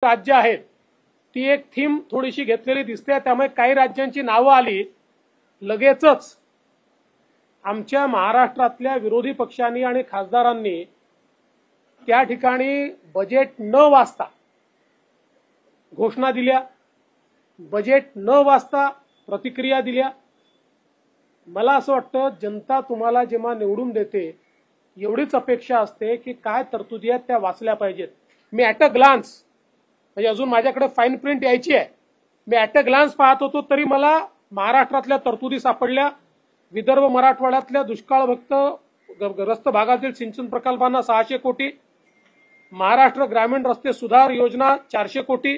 राज्य आहेत ती एक थीम थोडीशी घेतलेली दिसते। त्यामुळे काही राज्यांची नावं आली लगेचच आमच्या महाराष्ट्रातल्या विरोधी पक्षांनी आणि खासदारांनी त्या ठिकाणी बजेट न वाचता घोषणा दिल्या, बजेट न वाचता प्रतिक्रिया दिल्या। मला असं वाटतं जनता तुम्हाला जेव्हा निवडून देते एवढीच अपेक्षा असते की काय तरतुदी आहेत त्या वाचल्या पाहिजेत। मी ॲट अ ग्लान्स म्हणजे अजून माझ्याकडे फाईन प्रिंट यायची आहे, मी ॲट अ ग्लान्स पाहत होतो तरी मला महाराष्ट्रातल्या तरतुदी सापडल्या। विदर्भ मराठवाड्यातल्या दुष्काळग्रस्त भागातील सिंचन प्रकल्पांना 600 कोटी, महाराष्ट्र ग्रामीण रस्ते सुधार योजना 400 कोटी,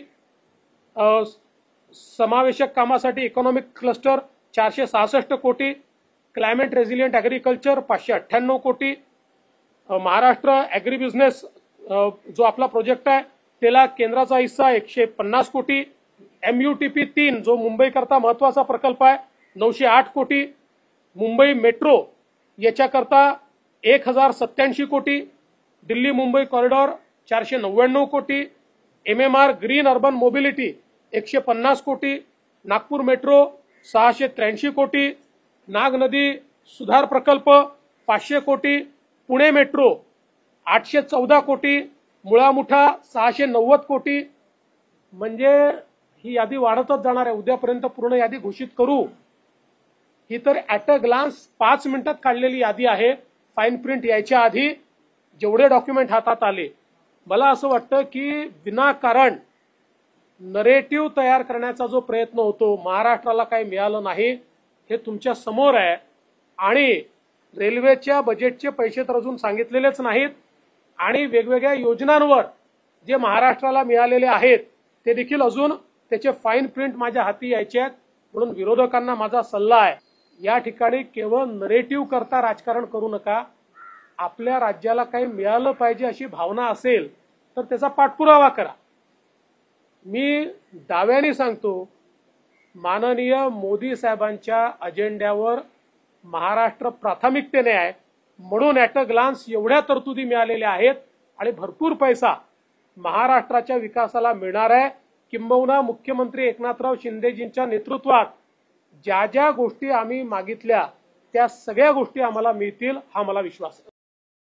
समावेशक कामासाठी इकॉनॉमिक क्लस्टर 466 कोटी, क्लायमेट रेझिलियंट ॲग्रिकल्चर 598 कोटी, महाराष्ट्र ॲग्री बिझनेस जो आपला प्रोजेक्ट आहे त्याला केंद्राचा हिस्सा 150 कोटी, MUTP 3 जो मुंबई करता महत्वाचा प्रकल्प आहे 908 कोटी, मुंबई मेट्रो याच्याकरता 1087 कोटी, दिल्ली मुंबई कॉरिडॉर 499 कोटी, MMR ग्रीन अर्बन मोबिलिटी 150 कोटी, नागपूर मेट्रो 683 कोटी, नाग नदी सुधार प्रकल्प 500 कोटी, पुणे मेट्रो 814 कोटी, मुळामुठा 690 कोटी। म्हणजे ही यादी वाढतच जाणार आहे, उद्यापर्यंत पूर्ण यादी घोषित करू। ही तर ॲट अ ग्लान्स 5 मिनिटात काढलेली यादी आहे, फाईन प्रिंट यायच्या आधी जेवढे डॉक्युमेंट हातात आले। मला असं वाटतं की विनाकारण नरेटिव्ह तयार करण्याचा जो प्रयत्न होतो, महाराष्ट्राला काही मिळालं नाही हे तुमच्या समोर आहे। आणि रेल्वेच्या बजेटचे पैसे तर अजून सांगितलेलेच नाहीत आणि वेगवेगळ्या योजनांवर जे महाराष्ट्राला मिळालेले आहेत ते देखील अजून त्याचे फाईन प्रिंट माझ्या हाती यायचे आहेत। म्हणून विरोधकांना माझा सल्ला आहे, या ठिकाणी केवळ नरेटिव्ह करता राजकारण करू नका। आपल्या राज्याला काही मिळालं पाहिजे अशी भावना असेल तर त्याचा पाठपुरावा करा। मी दाव्याने सांगतो, माननीय मोदी साहेबांच्या अजेंड्यावर महाराष्ट्र प्राथमिकतेने आहे, म्हणून ॲट अ ग्लान्स एवढ्या तरतुदी मिळालेल्या आहेत आणि भरपूर पैसा महाराष्ट्राच्या विकासाला मिळणार आहे। किंबहुना मुख्यमंत्री एकनाथराव शिंदेजींच्या नेतृत्वात ज्या ज्या गोष्टी आम्ही मागितल्या त्या सगळ्या गोष्टी आम्हाला मिळतील हा मला विश्वास आहे।